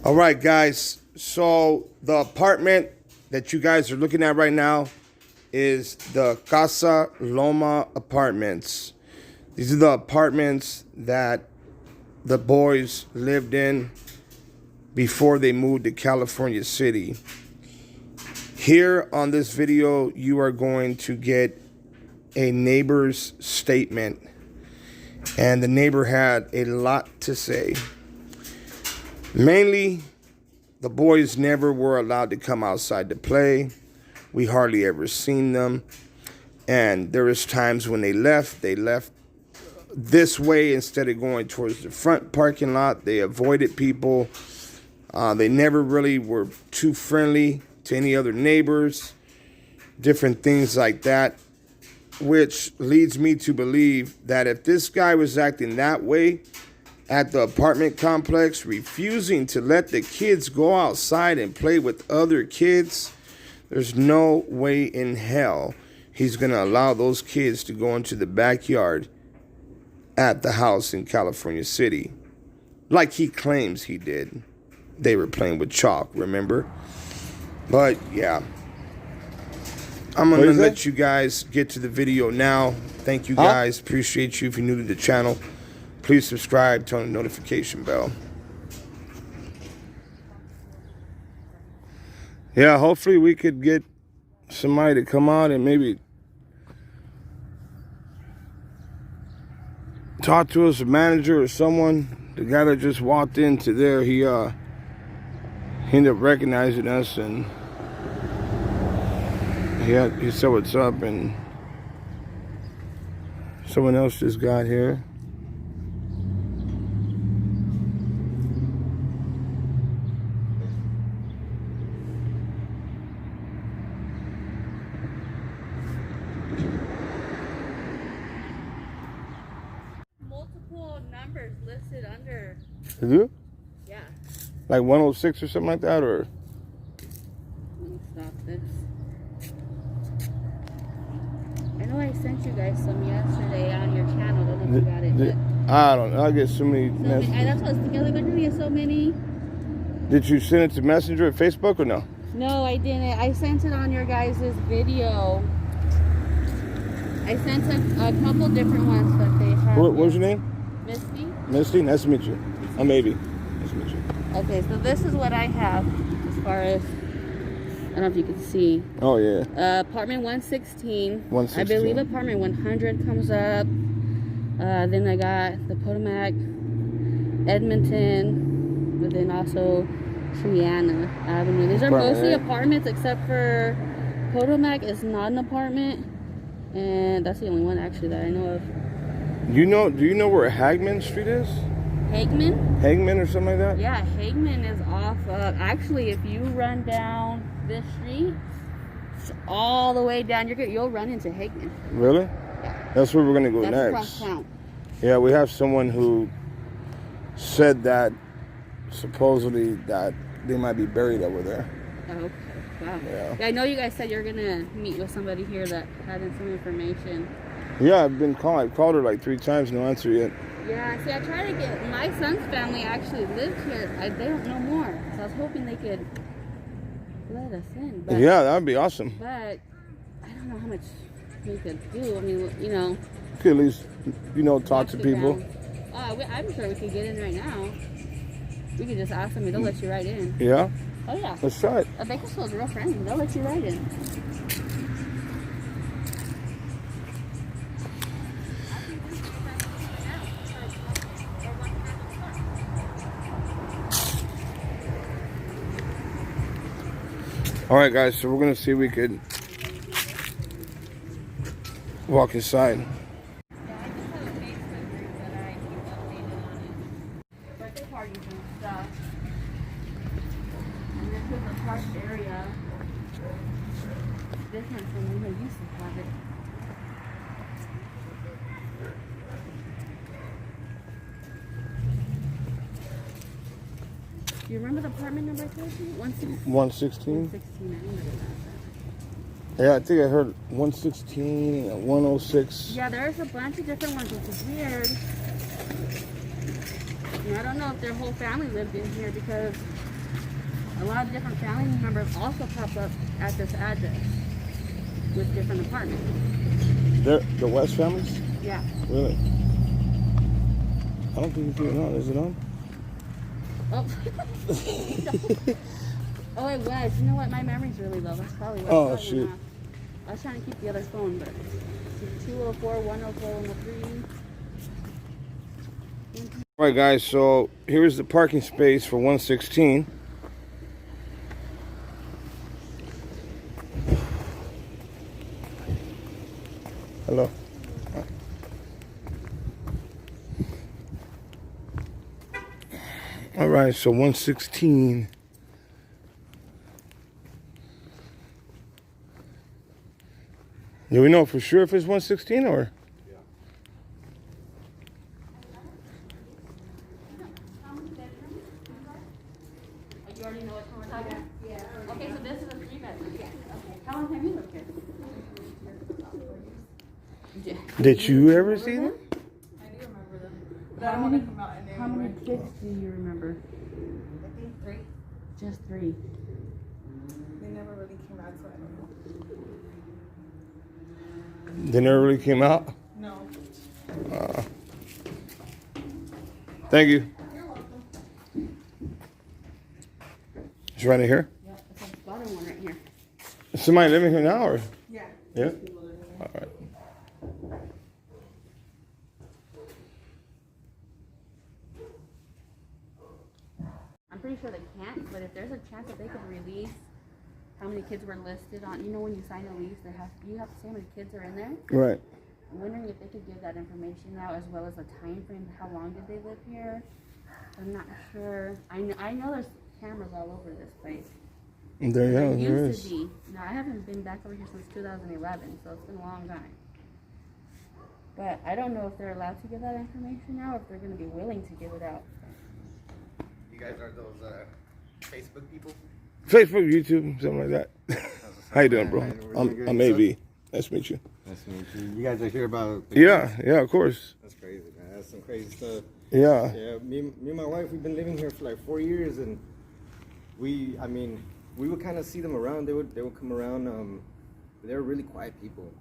All right, guys. So the apartment that you guys are looking at right now is the Casa Loma apartments. These are the apartments that the boys lived in before they moved to California City. Here on this video, you are going to get a neighbor's statement. And the neighbor had a lot to say. Mainly, the boys never were allowed to come outside to play. We hardly ever seen them. And there was times when they left this way instead of going towards the front parking lot. They avoided people. They never really were too friendly to any other neighbors. Different things like that. Which leads me to believe that if this guy was acting that way at the apartment complex, refusing to let the kids go outside and play with other kids, there's no way in hell he's going to allow those kids to go into the backyard at the house in California City. Like he claims he did. They were playing with chalk, remember? But, yeah. I'm going to let you guys get to the video now. Thank you, guys. Appreciate you. If you're new to the channel, please subscribe, turn on the notification bell. Yeah, hopefully we could get somebody to come out and maybe talk to us, a manager or someone. The guy that just walked into there, he ended up recognizing us, and he said what's up, and someone else just got here. Multiple numbers listed under. Is it? Yeah. Like 106 or something like that, or? Let me stop this. I know I sent you guys some yesterday on your channel. I don't know if you got it. I don't know. I get so many messages. That's what I was thinking. I was like, why do we get so many? Did you send it to Messenger or Facebook or no? No, I didn't. I sent it on your guys' video. I sent a couple different ones, but they have. What was your name? Misty. Misty, nice to meet you. I'm Amy. Nice to meet you. Okay, so this is what I have as far as, I don't know if you can see. Oh, yeah. Apartment 116. 116. I believe apartment 100 comes up. Then I got the Potomac, Edmonton, but then also Triana Avenue. These are mostly apartments, except for Potomac is not an apartment. And that's the only one actually that I know of. Do you know where Hagman Street is? Hagman? Hagman or something like that? Yeah, Hagman is off of, actually, if you run down this street, it's all the way down, you'll run into Hagman. Really? Yeah. That's where we're going to go next. Across town. Yeah, we have someone who said that supposedly that they might be buried over there. Oh, okay. Wow. Yeah. I know you guys said you're going to meet with somebody here that had some information. Yeah, I've called her like 3 times, no answer yet. Yeah, see, I tried to get, my son's family actually lived here. They don't know more. So I was hoping they could let us in. But, yeah, that would be awesome. But I don't know how much we could do. I mean, you know. You could at least, talk to people. I'm sure we could get in right now. We could just ask them and they'll let you right in. Yeah? Oh, yeah. Let's try it. Bakersfield's real friendly. They'll let you right in. All right, guys, so we're going to see if we could walk inside. Yeah, I just have a Facebook group that I keep updated on it. Birthday parties and stuff. And this is a park area. It's different from when I used to have it. Do you remember the apartment number 13? 116? 116? 116, I remember that. Yeah, I think I heard 116 and 106. Yeah, there's a bunch of different ones, which is weird. And I don't know if their whole family lived in here because A lot of different family members also pop up at this address with different apartments. The West families? Yeah. Really? I don't think it's even on. Is it on? Oh. Oh, it was. You know what? My memory's really low. That's probably what. Oh, shoot. I was trying to keep the other phone, but 204, 104, 103. All right, guys. So here's the parking space for 116. Hello. All right, so 116. Do we know for sure if it's 116 or? You already know what we're talking about? Yeah. Okay, so this is a 3-bedroom. Yeah. Okay. How long have you lived here? Did you ever see them? I do remember them. But I don't want to come out and How many kids do you remember? I think 3. Just 3. They never really came out, so I don't know. They never really came out? No. Thank you. You're welcome. It's right in here? Yeah, it's a bottom one right here. Is somebody living here now or? Yeah. Yeah? People living there. All right. I'm pretty sure they can't, but if there's a chance that they could release how many kids were listed on, you know, when you sign a lease, you have to say how many kids are in there. Right. I'm wondering if they could give that information out as well as a time frame. How long did they live here? I'm not sure. I know there's cameras all over this place. There Used is. to be. Now I haven't been back over here since 2011, so it's been a long time. But I don't know if they're allowed to give that information out, or if they're going to be willing to give it out. You guys are those Facebook people? Facebook, YouTube, something like that. How you doing, bro? I'm AV. Nice to meet you. Nice to meet you. You guys are here about... Yeah, of course. That's crazy, man. That's some crazy stuff. Yeah. Yeah, me and my wife, we've been living here for like 4 years, and we would kind of see them around. They would come around. They were really quiet people.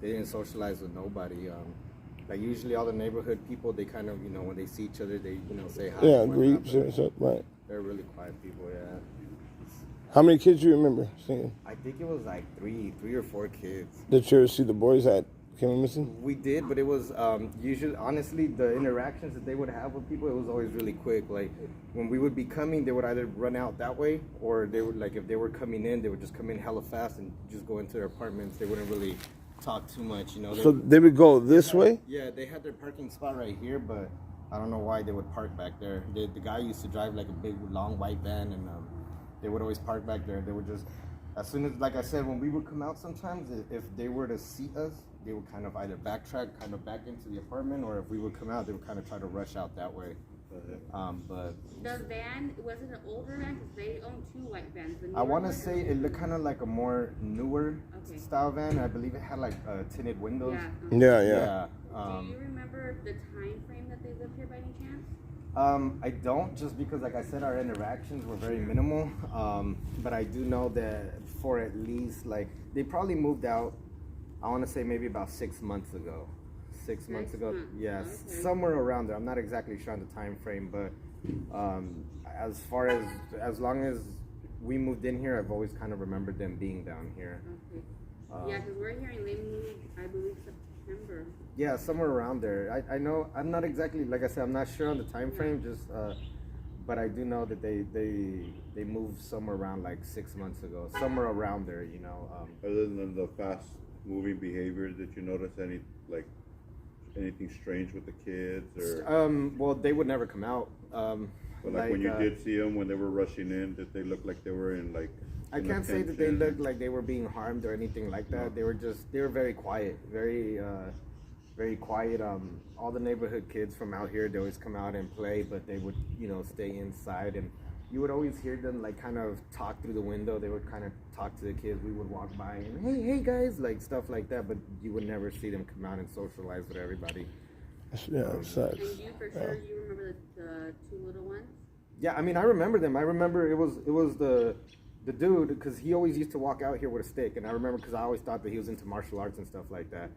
They didn't socialize with nobody. Like usually all the neighborhood people, they kind of, when they see each other, they, say hi. Yeah, and whatnot, greet, but right. They're really quiet people, yeah. How many kids do you remember seeing? I think it was like three or four kids. Did you ever see the boys that came missing? We did, but it was usually, honestly, the interactions that they would have with people, it was always really quick. Like when we would be coming, they would either run out that way, or they would, like, if they were coming in, they would just come in hella fast and just go into their apartments. They wouldn't really talk too much, So they would go this way? Yeah, they had their parking spot right here, but I don't know why they would park back there. The guy used to drive like a big, long white van, and they would always park back there. They would just, as soon as, like I said, when we would come out sometimes, if they were to see us, they would kind of either backtrack, kind of back into the apartment, or if we would come out, they would kind of try to rush out that way. But the van, was it an older van? Because they own 2 white vans. I want to say it looked kind of like a more newer style van. I believe it had like tinted windows. Yeah. Do you remember the time frame that they lived here by any chance? I don't, just because, like I said, our interactions were very minimal. But I do know that for at least, like, they probably moved out, I want to say maybe about 6 months ago. 6 months ago, yes, somewhere around there. I'm not exactly sure on the time frame, but as long as we moved in here, I've always kind of remembered them being down here. Okay. Yeah, because we're hearing they moved, I believe, September. Yeah, somewhere around there. I know, I'm not exactly, like I said, I'm not sure on the time frame, just but I do know that they moved somewhere around like 6 months ago, somewhere around there, Other than the fast moving behavior, did you notice anything strange with the kids, or well, they would never come out. but like when you did see them when they were rushing in, did they look like they were in like I can't say that they looked like they were being harmed or anything like that. They were very quiet, very quiet. All the neighborhood kids from out here, they always come out and play, but they would, stay inside, and you would always hear them like kind of talk through the window. They would kind of talk to the kids. We would walk by and hey guys, like stuff like that, but you would never see them come out and socialize with everybody. Yeah, it sucks. And you for sure, you remember the 2 little ones? Yeah, I mean, I remember them. I remember it was the dude, because he always used to walk out here with a stick, and I remember because I always thought that he was into martial arts and stuff like that.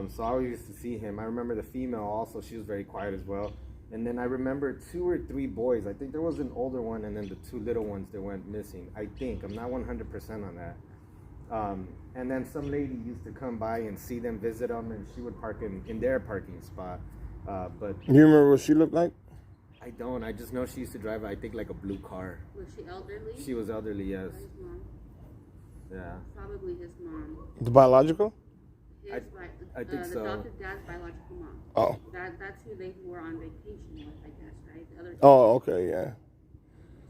So I always used to see him. I remember the female also; she was very quiet as well. And then I remember 2 or 3 boys. I think there was an older one, and then the 2 little ones that went missing. I think I'm not 100% on that. And then some lady used to come by and see them, visit them, and she would park in their parking spot. But You remember what she looked like? I don't. I just know she used to drive, I think, like a blue car. Was she elderly? She was elderly, yes. His mom. Yeah. Probably his mom. The biological? I think the so. adopted dad's biological mom. Oh. That's who they were on vacation with, I guess, right? The other two. Oh, okay, yeah.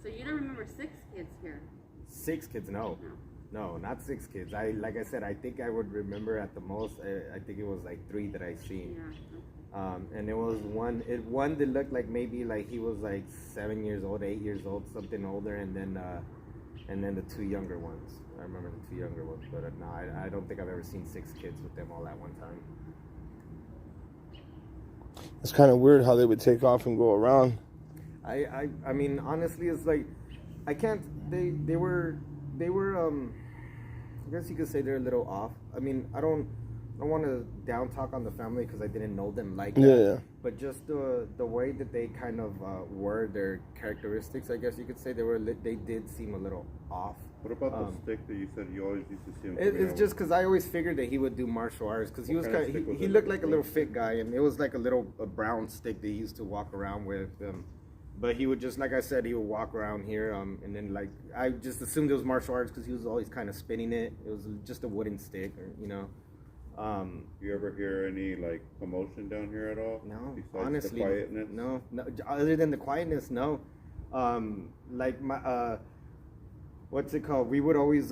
So you don't remember 6 kids here? 6 kids, no. No, not 6 kids. Like I said, I think I would remember at the most, I think it was like 3 that I seen. Yeah. And there was one that looked like maybe like he was like 7 years old, 8 years old, something older, and then the 2 younger ones. I remember the 2 younger ones, but no, I don't think I've ever seen 6 kids with them all at one time. It's kind of weird how they would take off and go around. I mean, honestly, it's like I can't. They were. I guess you could say they're a little off. I mean, I don't want to down talk on the family because I didn't know them like that. Yeah. But just the way that they kind of were, their characteristics, I guess you could say they did seem a little off. What about the stick that you said you always used to see him? It's just because I always figured that he would do martial arts because he was kind of, he looked like a little fit guy, and it was like a brown stick that he used to walk around with. But he would just, like I said, he would walk around here, and then like I just assumed it was martial arts because he was always kind of spinning it. It was just a wooden stick, you know. You ever hear any like commotion down here at all? No, besides honestly, the quietness? no. Other than the quietness, no. Like my what's it called? We would always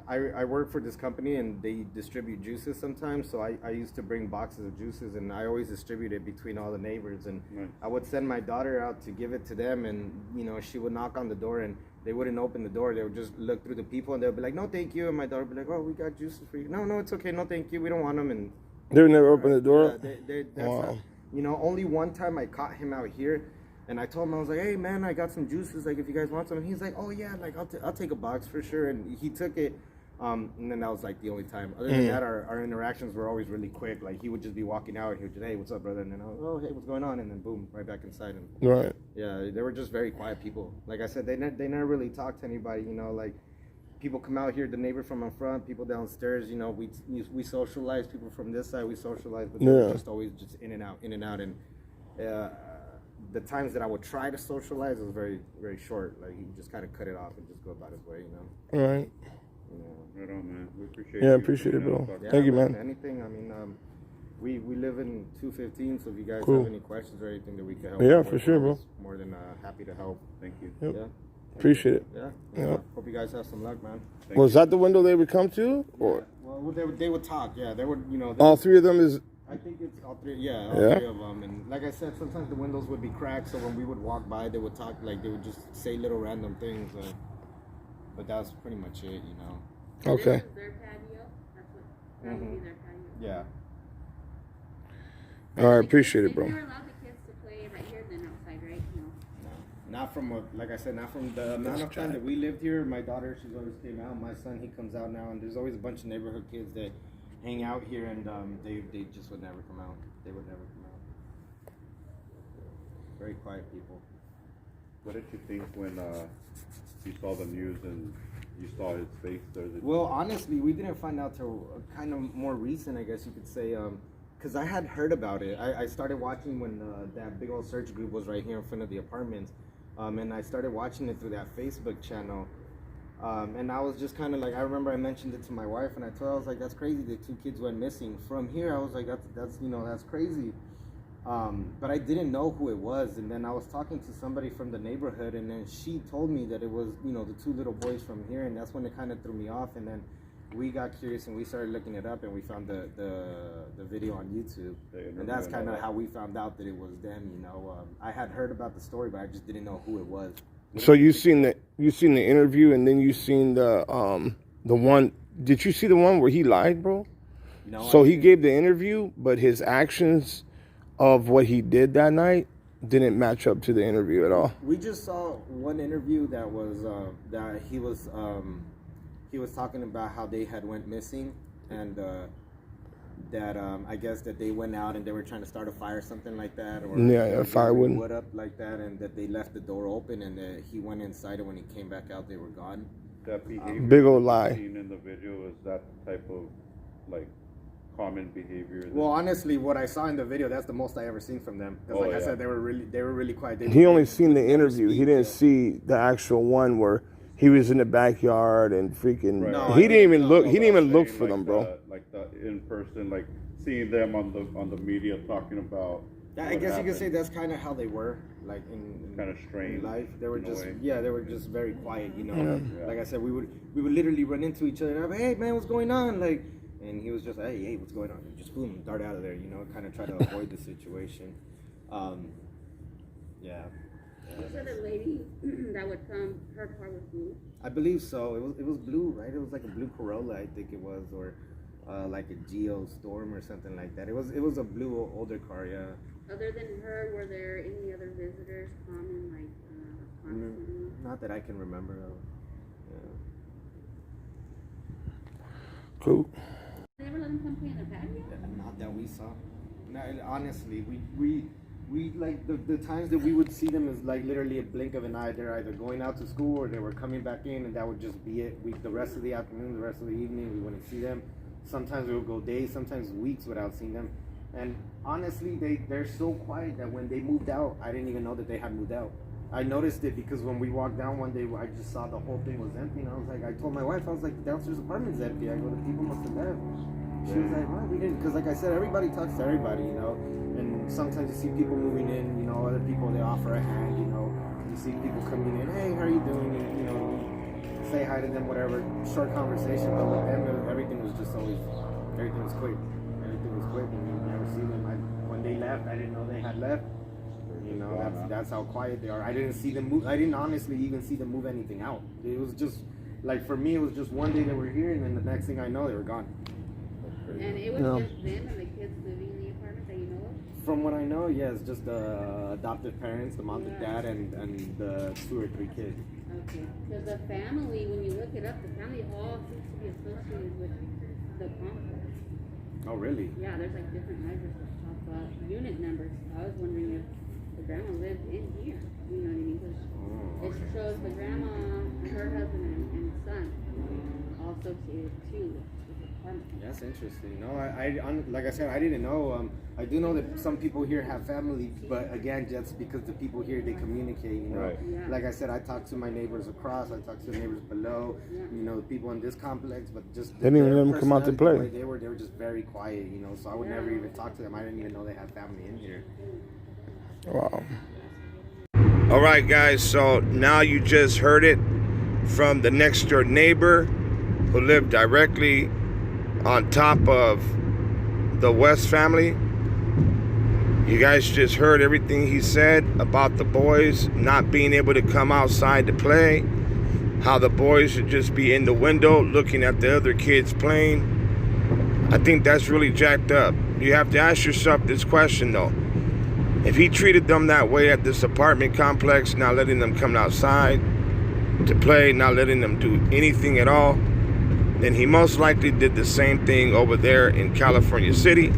I work for this company and they distribute juices sometimes, so I used to bring boxes of juices and I always distribute it between all the neighbors, and Nice. I would send my daughter out to give it to them, and you know, she would knock on the door and they wouldn't open the door. They would just look through the people and they would be like, no thank you, and my daughter would be like, oh, we got juices for you. No, it's okay, no thank you, we don't want them. And They would never open the door? yeah, that's Wow. not, you know, only one time I caught him out here. And I told him, I was like, hey, man, I got some juices, like, if you guys want some. And he's like, oh, yeah, like, I'll take a box for sure. And he took it. And then that was, like, the only time. Other than that, our interactions were always really quick. Like, he would just be walking out. He would just, hey, what's up, brother? And then I was, oh, hey, what's going on? And then, boom, right back inside. And Right. yeah, they were just very quiet people. Like I said, they never really talked to anybody, you know, like, people come out here, the neighbor from up front, people downstairs, you know, we socialize. People from this side, we socialize. But they were just always just in and out. And the times that I would try to socialize was very, very short. Like, he just kind of cut it off and just go about his way, you know. All right. You know. Right on, man. We appreciate Yeah, you appreciate it, coming out bro. and talking. Thank you, man. Anything, I mean, we live in 215, so if you guys Cool. have any questions or anything that we can help Yeah, with, for we're sure, bro. always more than happy to help. Thank you. Yep. Yeah. Appreciate it. Yeah. Yeah. Hope you guys have some luck, man. Thank Was you. that the window they would come to? Or Well, they would talk. Yeah, they would, you know. all 3 of them is... I think it's all 3. Yeah, all Yeah? 3 of them. And like I said, sometimes the windows would be cracked, so when we would walk by, they would talk, like they would just say little random things. But that's pretty much it, you know. Okay. This is their patio. That's what that would be their patio. Yeah. All right, appreciate it, bro. They never allowed the kids to play right here then outside, right? No. Not from what, like I said, not from the amount of time that we lived here. My daughter, she's always came out. My son, he comes out now, and there's always a bunch of neighborhood kids that hang out here, and they just would never come out. They would never come out. Very quiet people. What did you think when you saw the news and you saw his face there? Well, honestly, we didn't find out till kind of more recent, I guess you could say, because I had heard about it. I started watching when that big old search group was right here in front of the apartments, and I started watching it through that Facebook channel. And I was just kind of like, I remember I mentioned it to my wife, and I told her, I was like, that's crazy that 2 kids went missing. From here, I was like, that's you know, that's crazy. But I didn't know who it was, and then I was talking to somebody from the neighborhood, and then she told me that it was, you know, the 2 little boys from here, and that's when it kind of threw me off. And then we got curious and we started looking it up, and we found the video on YouTube, and that's kind of how we found out that it was them. You know, I had heard about the story, but I just didn't know who it was. So you seen the interview, and then you seen the one. Did you see the one where he lied, bro? No. So he gave the interview, but his actions of what he did that night, didn't match up to the interview at all. We just saw one interview that was he was talking about how they had went missing, and that I guess that they went out and they were trying to start a fire or something like that, or firewood wood up like that, and that they left the door open and that he went inside, and when he came back out they were gone. That behavior big old lie. seen in the video, is that type of like common behavior? Well, honestly, what I saw in the video, that's the most I ever seen from them. Because I said, they were really quiet. He only seen the interview. He didn't see the actual one where he was in the backyard and freaking. Right. No, he didn't even look. No, He didn't even look saying for like them, bro. like the in person, like seeing them on the media talking about. I guess you could say that's kind of how they were, like in kind of strange life. They were in a just way. they were just very quiet, you know. Yeah. Like I said, we would literally run into each other and I'd be, hey man, what's going on? Like, and he was just, hey, what's going on? And just boom, dart out of there, you know, kind of try to avoid the situation. Yeah. Was there the lady that would come? Her car was blue. I believe so. It was blue, right? It was like a blue Corolla, I think it was, or like a Geo Storm or something like that. It was a blue older car, yeah. Other than her, were there any other visitors common, like constantly? Not that I can remember. Yeah. Cool. They ever let them come play in their patio? Not that we saw. No, honestly, we like the times that we would see them is like literally a blink of an eye. They're either going out to school or they were coming back in, and that would just be it. The rest of the afternoon, the rest of the evening, we wouldn't see them. Sometimes we would go days, sometimes weeks without seeing them. And honestly, they're so quiet that when they moved out, I didn't even know that they had moved out. I noticed it because when we walked down one day, I just saw the whole thing was empty, and I was like, I told my wife, I was like, the downstairs apartment's empty. I go, the people must have left. She was like, what? We didn't, because like I said, everybody talks to everybody, you know. And sometimes you see people moving in, you know, other people, they offer a hand, you know. You see people coming in, hey, how are you doing? And, you know, say hi to them, whatever. Short conversation, but with them, everything was just always, everything was quick. Everything was quick, and you never see them. When they left, I didn't know they had left. You know, that's how quiet they are. I didn't see them move. I didn't honestly even see them move anything out. It was just, like for me, it was just one day they were here, and then the next thing I know, they were gone. And it was just them and the kids living in the apartment that you know of? From what I know, yes, just the adoptive parents, the mom, the dad, and the 2 or 3 kids. Okay. Because the family, when you look it up, the family all seems to be associated with the complex. Oh, really? Yeah, there's like different measures that talk about unit numbers. I was wondering if the grandma lived in here. You know what I mean? Because it shows the grandma, her husband, and son all associated too with the apartment. That's interesting. No, I like I said, I didn't know. I do know that some people here have family, but again, just because the people here, they communicate, you know. Right. Yeah. Like I said, I talk to my neighbors across, I talk to the neighbors below, you know, the people in this complex, but just They didn't even let them come out to play. They were just very quiet, you know, so I would never even talk to them. I didn't even know they had family in here. Wow. All right, guys. So now you just heard it from the next door neighbor who lived directly on top of the West family. You guys just heard everything he said about the boys not being able to come outside to play, how the boys should just be in the window looking at the other kids playing. I think that's really jacked up. You have to ask yourself this question though. If he treated them that way at this apartment complex, not letting them come outside to play, not letting them do anything at all, then he most likely did the same thing over there in California City,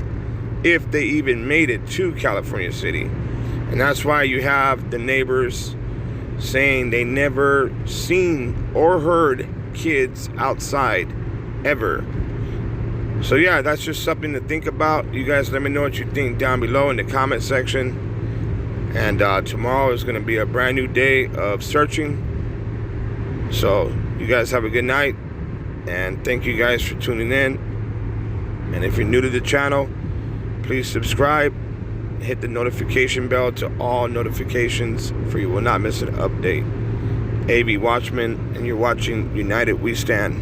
if they even made it to California City. And that's why you have the neighbors saying they never seen or heard kids outside ever. So yeah, that's just something to think about. You guys let me know what you think down below in the comment section. And tomorrow is going to be a brand new day of searching. So you guys have a good night. And thank you guys for tuning in. And if you're new to the channel, please subscribe. Hit the notification bell to all notifications, for you will not miss an update. AV Watchmen, and you're watching United We Stand.